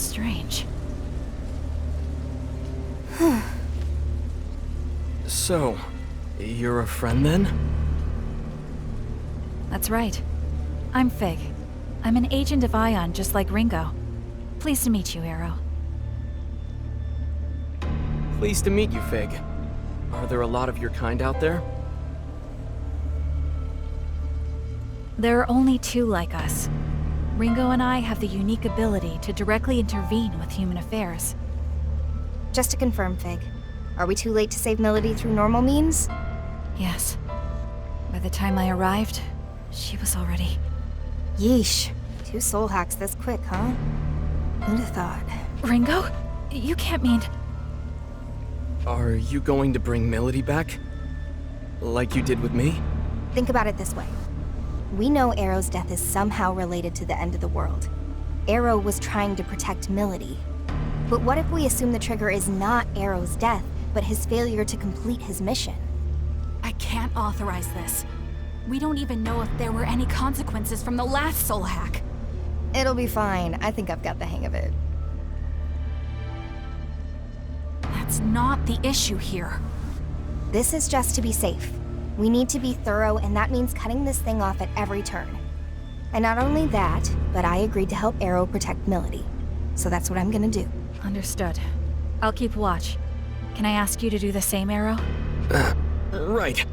Strange. So, you're a friend then? That's right. I'm Fig. I'm an agent of Ion, just like Ringo. Pleased to meet you, Arrow. Pleased to meet you, Fig. Are there a lot of your kind out there? There are only two like us. Ringo and I have the unique ability to directly intervene with human affairs. Just to confirm, Fig, are we too late to save Milady through normal means? Yes. By the time I arrived, she was already... Yeesh. 2 soul hacks this quick, huh? Who'd have thought? Ringo? You can't mean... Are you going to bring Milady back? Like you did with me? Think about it this way. We know Arrow's death is somehow related to the end of the world. Arrow was trying to protect Milady. But what if we assume the trigger is not Arrow's death, but his failure to complete his mission? I can't authorize this. We don't even know if there were any consequences from the last soul hack. It'll be fine. I think I've got the hang of it. That's not the issue here. This is just to be safe. We need to be thorough, and that means cutting this thing off at every turn. And not only that, but I agreed to help Arrow protect Milady. So that's what I'm gonna do. Understood. I'll keep watch. Can I ask you to do the same, Arrow? Right.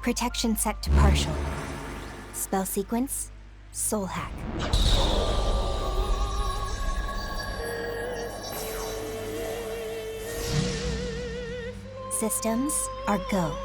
Protection set to partial. Spell sequence, soul hack. Systems are go.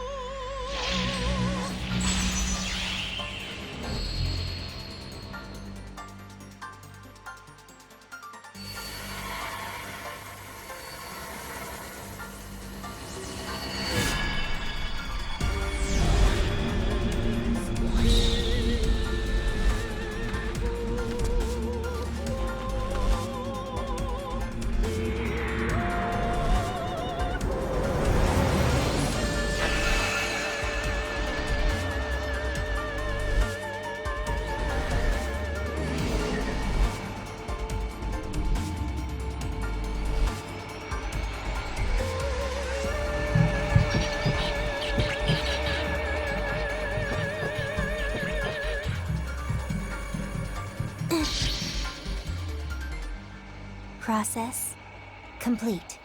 Process complete.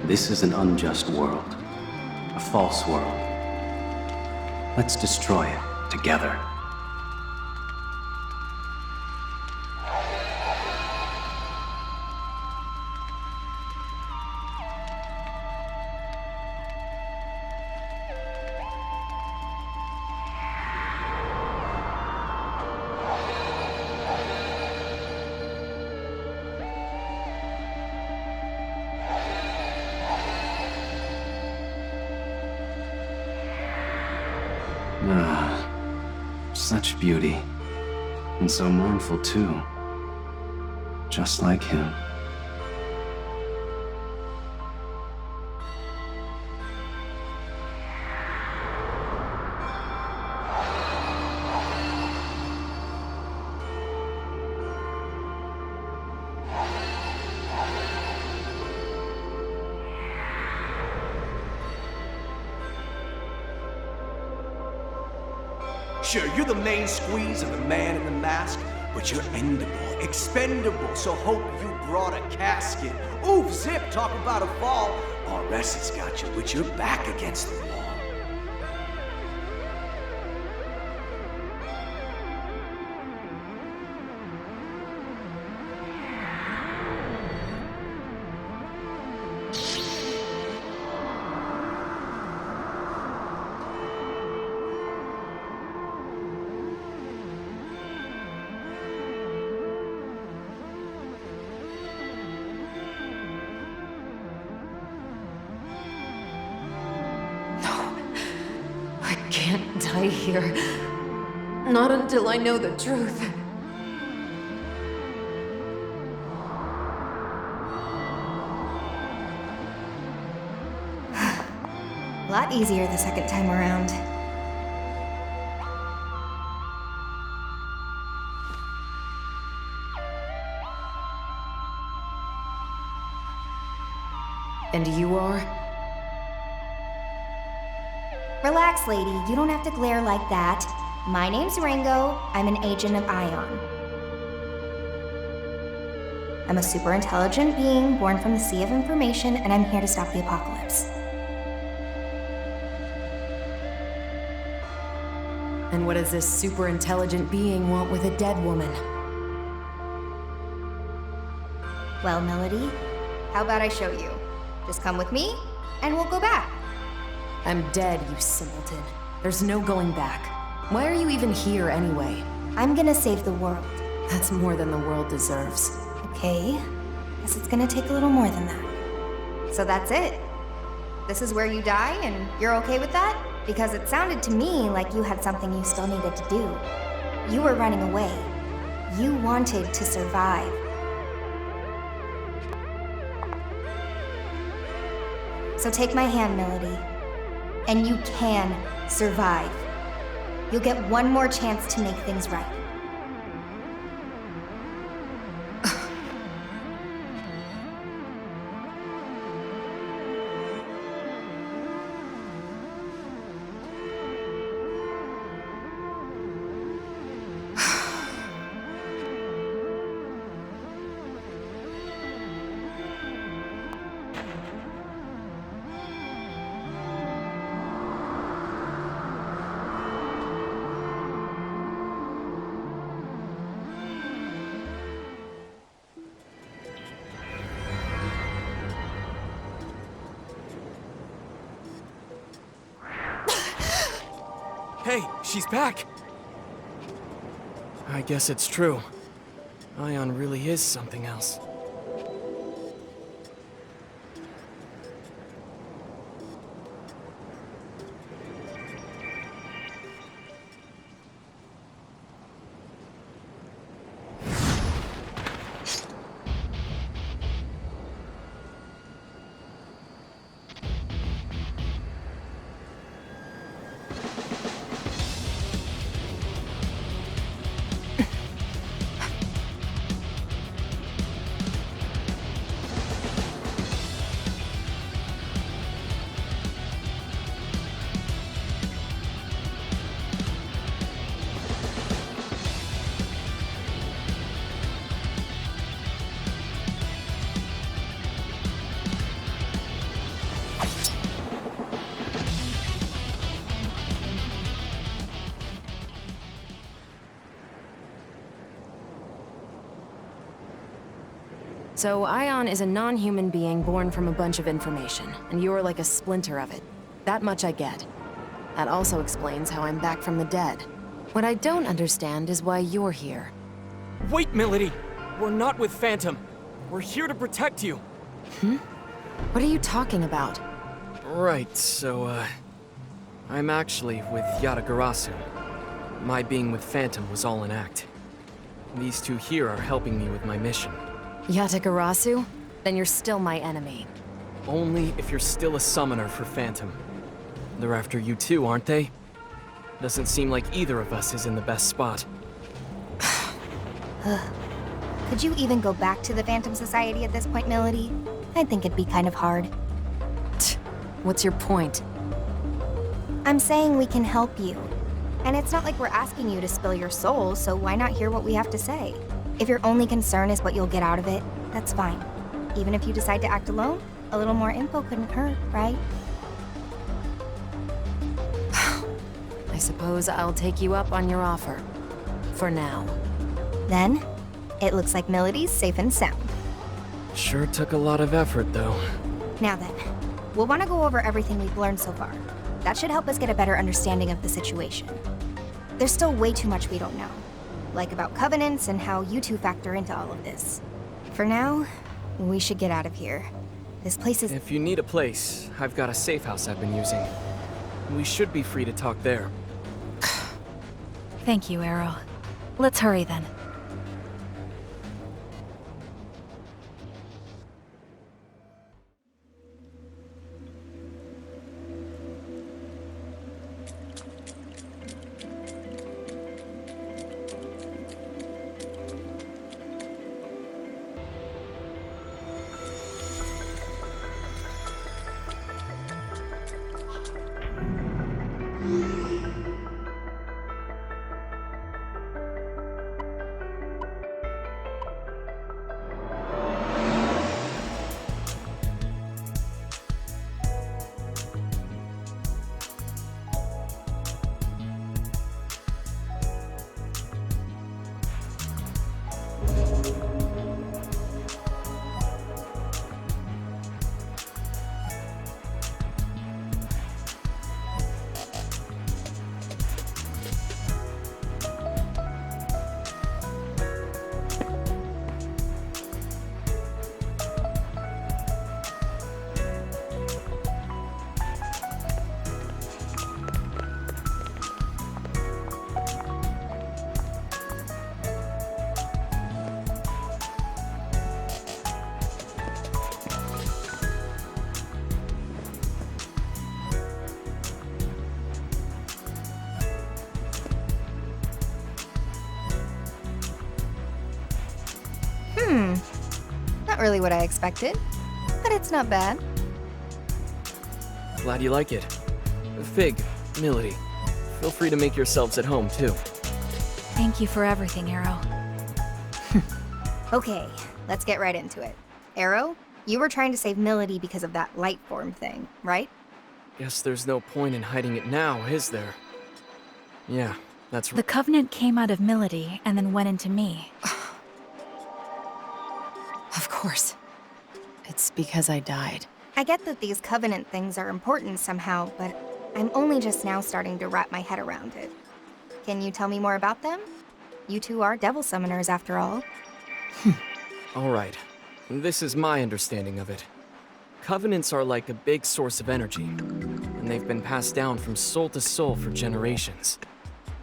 This is an unjust world. A false world. Let's destroy it together. Ah, such beauty. And so mournful, too. Just like him. Sure, you're the main squeeze of the man in the mask, but you're endable, expendable, so hope you brought a casket. Oof, zip, talk about a fall. RS has got you, but you're back against the wall. can't die here. Not until I know the truth. A lot easier the second time around. And you are? Relax, lady. You don't have to glare like that. My name's Ringo. I'm an agent of Ion. I'm a super intelligent being born from the sea of information, and I'm here to stop the apocalypse. And what does this super intelligent being want with a dead woman? Well, Milady, how about I show you? Just come with me, and we'll go back. I'm dead, you simpleton. There's no going back. Why are you even here anyway? I'm gonna save the world. That's more than the world deserves. Okay, guess it's gonna take a little more than that. So that's it. This is where you die, and you're okay with that? Because it sounded to me like you had something you still needed to do. You were running away. You wanted to survive. So take my hand, Milady. And you can survive. You'll get one more chance to make things right. Hey, she's back! I guess it's true. Ion really is something else. So, Ion is a non-human being born from a bunch of information, and you're like a splinter of it. That much I get. That also explains how I'm back from the dead. What I don't understand is why you're here. Wait, Milady! We're not with Phantom. We're here to protect you. What are you talking about? Right, so, I'm actually with Yatagarasu. My being with Phantom was all an act. These two here are helping me with my mission. Yatagarasu? Then you're still my enemy. Only if you're still a summoner for Phantom. They're after you too, aren't they? Doesn't seem like either of us is in the best spot. Could you even go back to the Phantom Society at this point, Milady? I think it'd be kind of hard. What's your point? I'm saying we can help you. And it's not like we're asking you to spill your soul, so why not hear what we have to say? If your only concern is what you'll get out of it, that's fine. Even if you decide to act alone, a little more info couldn't hurt, right? I suppose I'll take you up on your offer. For now. Then, it looks like Milady's safe and sound. Sure took a lot of effort, though. Now then, we'll want to go over everything we've learned so far. That should help us get a better understanding of the situation. There's still way too much we don't know. Like about covenants and how you two factor into all of this. For now, we should get out of here. This place is— If you need a place, I've got a safe house I've been using. We should be free to talk there. Thank you, Arrow. Let's hurry then. Not really what I expected, but it's not bad. Glad you like it. Fig, Milady, feel free to make yourselves at home, too. Thank you for everything, Arrow. Okay, let's get right into it. Arrow, you were trying to save Milady because of that light form thing, right? Guess there's no point in hiding it now, is there? Yeah, that's The right. Covenant came out of Milady and then went into me. Of course. It's because I died. I get that these Covenant things are important somehow, but I'm only just now starting to wrap my head around it. Can you tell me more about them? You two are devil summoners after all. Alright, this is my understanding of it. Covenants are like a big source of energy, and they've been passed down from soul to soul for generations.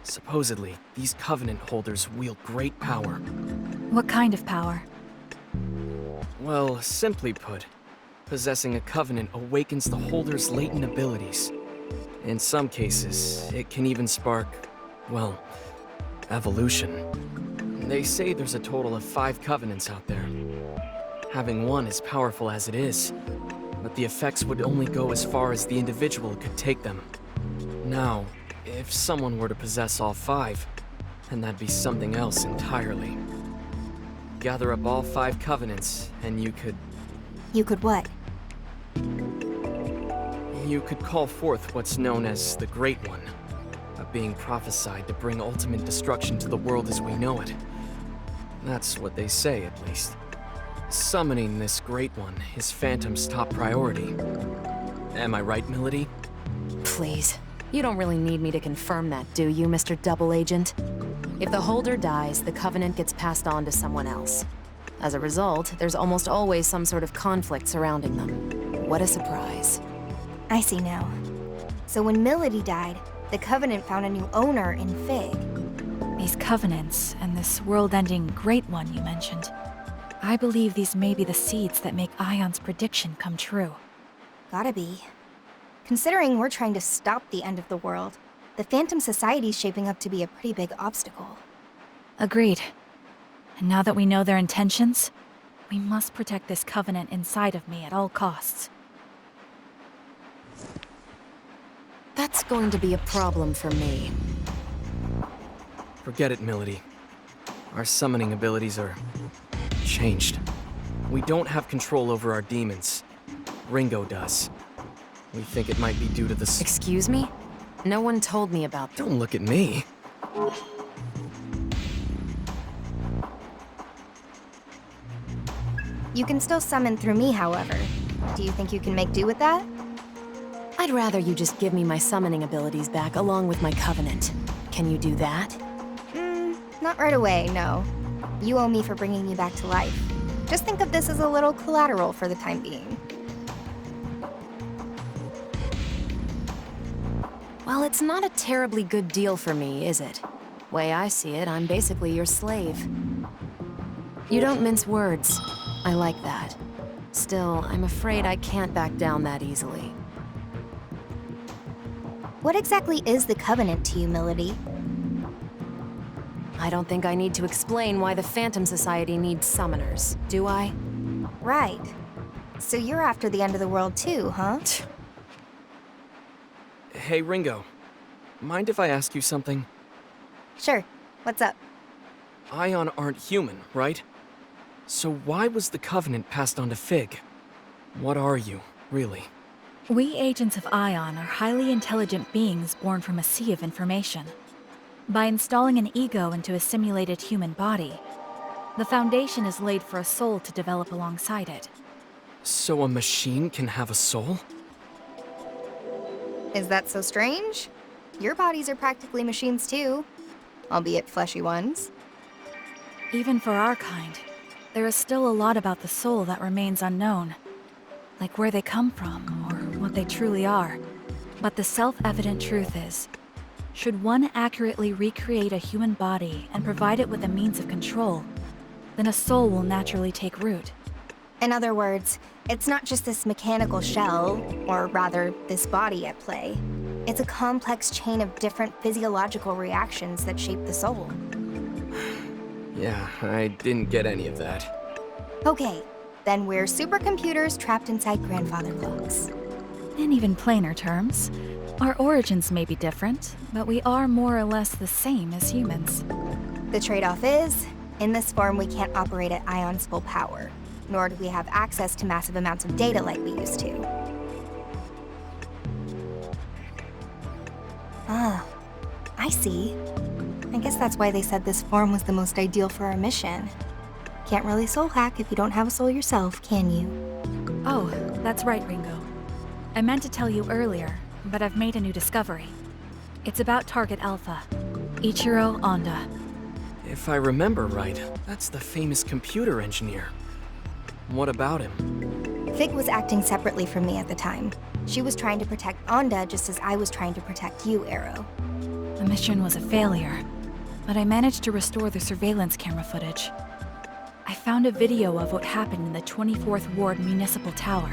Supposedly, these Covenant holders wield great power. What kind of power? Well, simply put, possessing a Covenant awakens the holder's latent abilities. In some cases, it can even spark, well, evolution. They say there's a total of 5 Covenants out there. Having one is powerful as it is, but the effects would only go as far as the individual could take them. Now, if someone were to possess all 5, then that'd be something else entirely. Gather up all 5 Covenants, and you could what? You could call forth what's known as the Great One, a being prophesied to bring ultimate destruction to the world as we know it. That's what they say, at least. Summoning this Great One is Phantom's top priority. Am I right, Milady? Please. You don't really need me to confirm that, do you, Mr. Double Agent? If the holder dies, the Covenant gets passed on to someone else. As a result, there's almost always some sort of conflict surrounding them. What a surprise. I see now. So when Milady died, the Covenant found a new owner in Fig. These Covenants and this world-ending Great One you mentioned. I believe these may be the seeds that make Ion's prediction come true. Gotta be. Considering we're trying to stop the end of the world, the Phantom Society's shaping up to be a pretty big obstacle. Agreed. And now that we know their intentions, we must protect this Covenant inside of me at all costs. That's going to be a problem for me. Forget it, Milady. Our summoning abilities are changed. We don't have control over our demons. Ringo does. We think it might be due to the Excuse me? No one told me about them. Don't look at me. You can still summon through me, however. Do you think you can make do with that? I'd rather you just give me my summoning abilities back along with my Covenant. Can you do that? Not right away, no. You owe me for bringing me back to life. Just think of this as a little collateral for the time being. Well, it's not a terribly good deal for me, is it? Way I see it, I'm basically your slave. You don't mince words. I like that. Still, I'm afraid I can't back down that easily. What exactly is the Covenant to you, Milady? I don't think I need to explain why the Phantom Society needs summoners, do I? Right. So you're after the end of the world too, huh? Hey, Ringo. Mind if I ask you something? Sure. What's up? Ion aren't human, right? So why was the Covenant passed on to Fig? What are you, really? We agents of Ion are highly intelligent beings born from a sea of information. By installing an ego into a simulated human body, the foundation is laid for a soul to develop alongside it. So a machine can have a soul? Is that so strange? Your bodies are practically machines too, albeit fleshy ones. Even for our kind, there is still a lot about the soul that remains unknown. Like where they come from, or what they truly are. But the self-evident truth is, should one accurately recreate a human body and provide it with a means of control, then a soul will naturally take root. In other words, it's not just this mechanical shell, or rather, this body at play. It's a complex chain of different physiological reactions that shape the soul. Yeah, I didn't get any of that. Okay, then we're supercomputers trapped inside grandfather clocks. In even plainer terms, our origins may be different, but we are more or less the same as humans. The trade-off is, in this form we can't operate at Ion's full power, nor do we have access to massive amounts of data like we used to. Ah, I see. I guess that's why they said this form was the most ideal for our mission. Can't really soul hack if you don't have a soul yourself, can you? Oh, that's right, Ringo. I meant to tell you earlier, but I've made a new discovery. It's about Target Alpha, Ichiro Honda. If I remember right, that's the famous computer engineer. What about him? Fig was acting separately from me at the time. She was trying to protect Onda just as I was trying to protect you, Arrow. The mission was a failure, but I managed to restore the surveillance camera footage. I found a video of what happened in the 24th Ward Municipal Tower.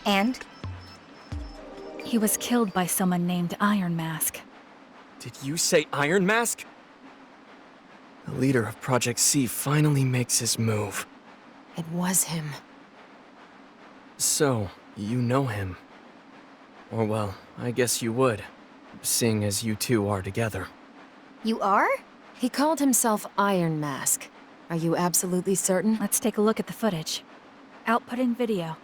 And? He was killed by someone named Iron Mask. Did you say Iron Mask? The leader of Project C finally makes his move. It was him. So, you know him. Or well, I guess you would, seeing as you two are together. You are? He called himself Iron Mask. Are you absolutely certain? Let's take a look at the footage. Outputting video.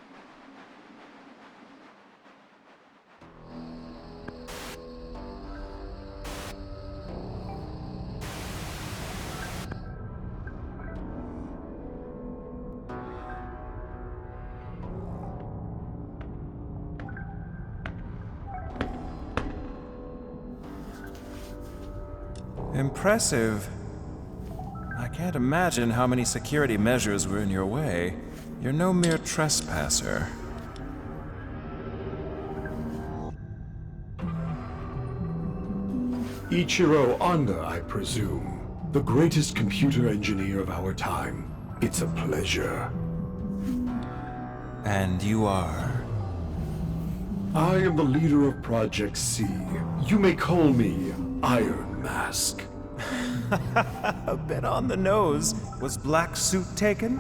Impressive. I can't imagine how many security measures were in your way. You're no mere trespasser. Ichiro Honda, I presume. The greatest computer engineer of our time. It's a pleasure. And you are? I am the leader of Project C. You may call me Iron Mask. A bit on the nose. Was Black Suit taken?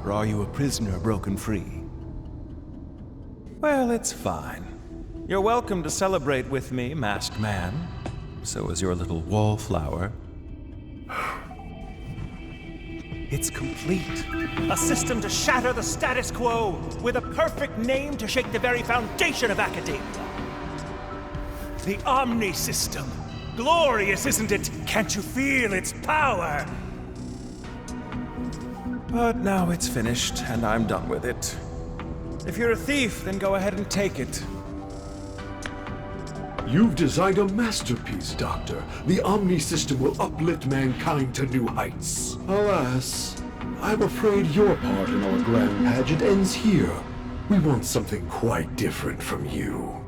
Or are you a prisoner broken free? Well, it's fine. You're welcome to celebrate with me, Masked Man. So is your little wallflower. It's complete. A system to shatter the status quo, with a perfect name to shake the very foundation of academia. The Omni System. Glorious, isn't it? Can't you feel its power? But now it's finished, and I'm done with it. If you're a thief, then go ahead and take it. You've designed a masterpiece, Doctor. The Omni System will uplift mankind to new heights. Alas, I'm afraid your part in our grand pageant ends here. We want something quite different from you.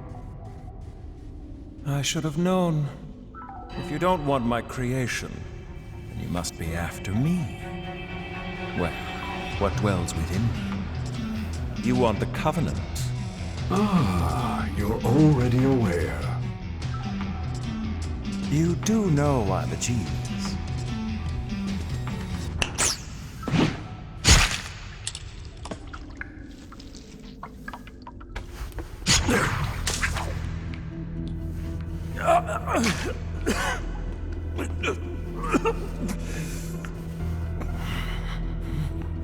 I should have known. If you don't want my creation, then you must be after me. Well, what dwells within me? You want the Covenant. Ah, you're already aware. You do know I'm a genius.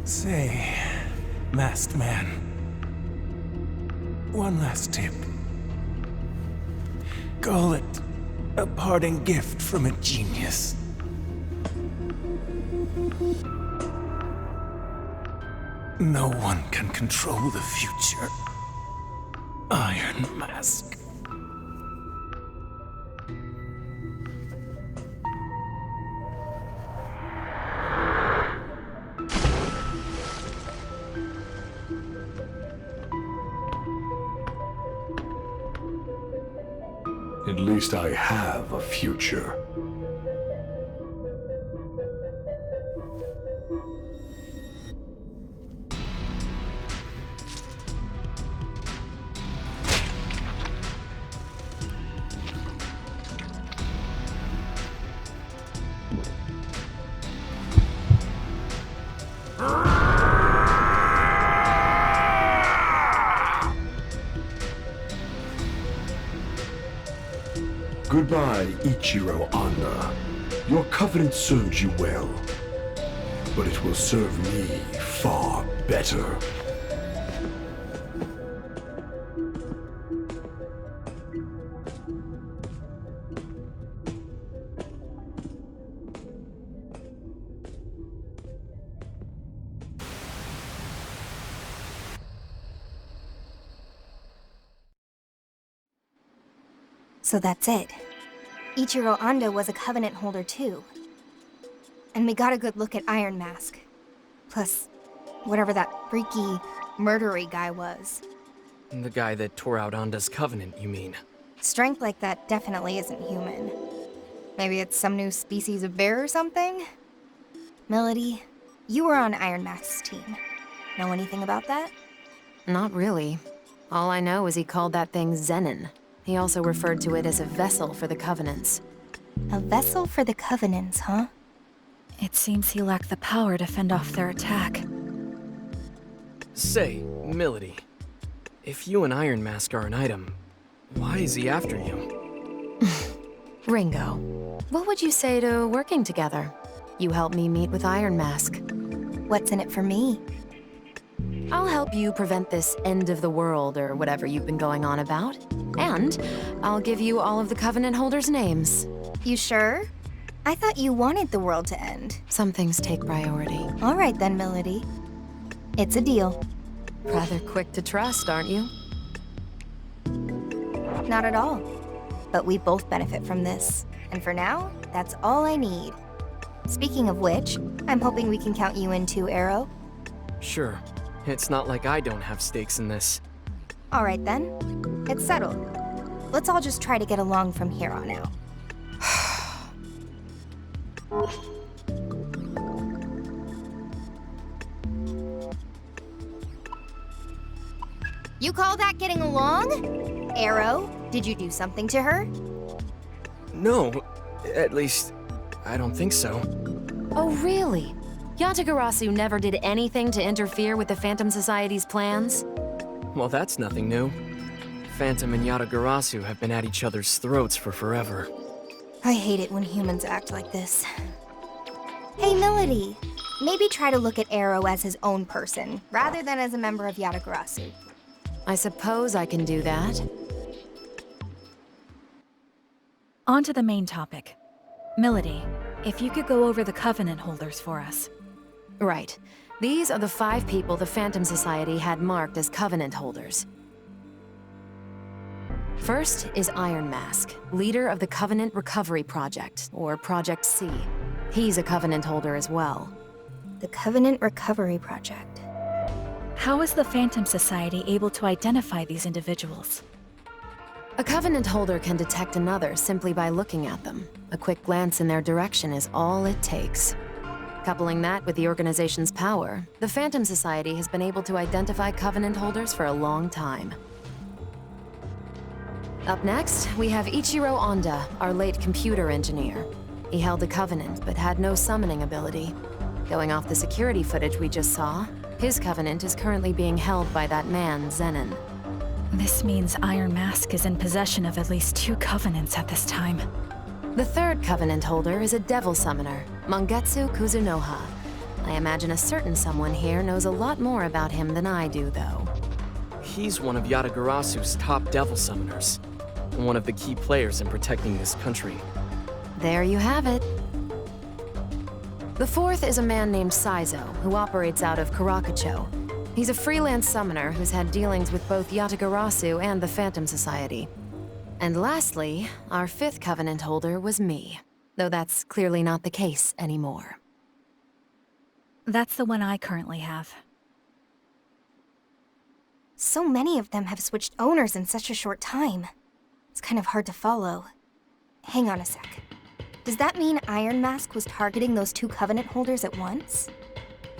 Say, masked man, one last tip. Call it a parting gift from a genius. No one can control the future. Iron Mask. At least I have a future. Goodbye, Ichiro Anda. Your covenant served you well, but it will serve me far better. So that's it. Ichiro Anda was a Covenant holder too. And we got a good look at Iron Mask. Plus, whatever that freaky, murdery guy was. The guy that tore out Anda's covenant, you mean? Strength like that definitely isn't human. Maybe it's some new species of bear or something? Milady, you were on Iron Mask's team. Know anything about that? Not really. All I know is he called that thing Zenin. He also referred to it as a vessel for the Covenants. A vessel for the Covenants, huh? It seems he lacked the power to fend off their attack. Say, Milady, if you and Iron Mask are an item, why is he after you? Ringo, what would you say to working together? You help me meet with Iron Mask. What's in it for me? I'll help you prevent this end of the world or whatever you've been going on about. And I'll give you all of the Covenant holders' names. You sure? I thought you wanted the world to end. Some things take priority. All right then, Milady. It's a deal. Rather quick to trust, aren't you? Not at all. But we both benefit from this. And for now, that's all I need. Speaking of which, I'm hoping we can count you in too, Arrow. Sure. It's not like I don't have stakes in this. All right then. It's settled. Let's all just try to get along from here on out. You call that getting along? Arrow, did you do something to her? No, at least, I don't think so. Oh, really? Yatagarasu never did anything to interfere with the Phantom Society's plans? Well, that's nothing new. Phantom and Yatagarasu have been at each other's throats for forever. I hate it when humans act like this. Hey, Milady. Maybe try to look at Arrow as his own person, rather than as a member of Yatagarasu. I suppose I can do that. On to the main topic. Milady, if you could go over the Covenant holders for us. Right. These are the 5 people the Phantom Society had marked as Covenant holders. First is Iron Mask, leader of the Covenant Recovery Project, or Project C. He's a Covenant holder as well. The Covenant Recovery Project. How is the Phantom Society able to identify these individuals? A Covenant holder can detect another simply by looking at them. A quick glance in their direction is all it takes. Coupling that with the organization's power, the Phantom Society has been able to identify Covenant holders for a long time. Up next, we have Ichiro Onda, our late computer engineer. He held a Covenant, but had no summoning ability. Going off the security footage we just saw, his Covenant is currently being held by that man, Zenon. This means Iron Mask is in possession of at least 2 Covenants at this time. The third Covenant holder is a Devil Summoner, Mangetsu Kuzunoha. I imagine a certain someone here knows a lot more about him than I do, though. He's one of Yatagarasu's top Devil Summoners, and one of the key players in protecting this country. There you have it. The fourth is a man named Saizo, who operates out of Karakacho. He's a freelance summoner who's had dealings with both Yatagarasu and the Phantom Society. And lastly, our fifth Covenant holder was me, though that's clearly not the case anymore. That's the one I currently have. So many of them have switched owners in such a short time. It's kind of hard to follow. Hang on a sec. Does that mean Iron Mask was targeting those 2 Covenant holders at once?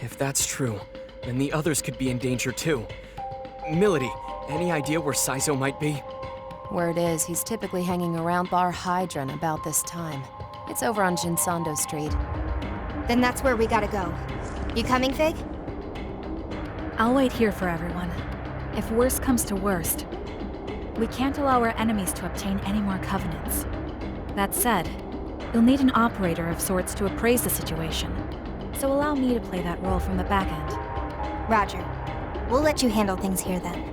If that's true, then the others could be in danger too. Milady, any idea where Saizo might be? Word is, he's typically hanging around Bar Hydron about this time. It's over on Jinsando Street. Then that's where we gotta go. You coming, Fig? I'll wait here for everyone. If worst comes to worst, we can't allow our enemies to obtain any more Covenants. That said, you'll need an operator of sorts to appraise the situation, so allow me to play that role from the back end. Roger. We'll let you handle things here then.